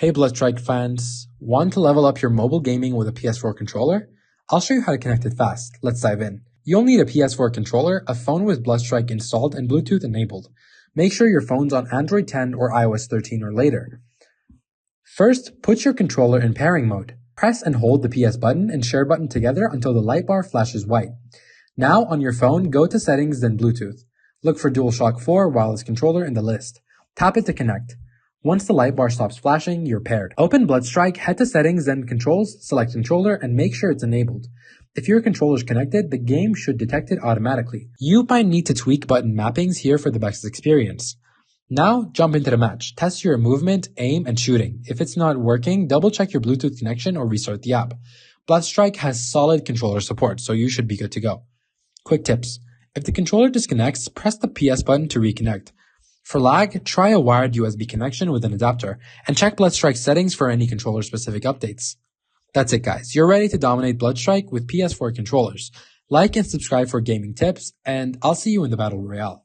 Hey Bloodstrike fans, want to level up your mobile gaming with a PS4 controller? I'll show you how to connect it fast. Let's dive in. You'll need a PS4 controller, a phone with Bloodstrike installed and Bluetooth enabled. Make sure your phone's on Android 10 or iOS 13 or later. First, put your controller in pairing mode. Press and hold the PS button and share button together until the light bar flashes white. Now on your phone, go to Settings then Bluetooth. Look for DualShock 4 wireless controller in the list. Tap it to connect. Once the light bar stops flashing, you're paired. Open Bloodstrike, head to Settings, then Controls, select Controller, and make sure it's enabled. If your controller is connected, the game should detect it automatically. You might need to tweak button mappings here for the best experience. Now, jump into the match. Test your movement, aim, and shooting. If it's not working, double-check your Bluetooth connection or restart the app. Bloodstrike has solid controller support, so you should be good to go. Quick tips. If the controller disconnects, press the PS button to reconnect. For lag, try a wired USB connection with an adapter, and check Bloodstrike settings for any controller-specific updates. That's it guys, you're ready to dominate Bloodstrike with PS4 controllers. Like and subscribe for gaming tips, and I'll see you in the Battle Royale.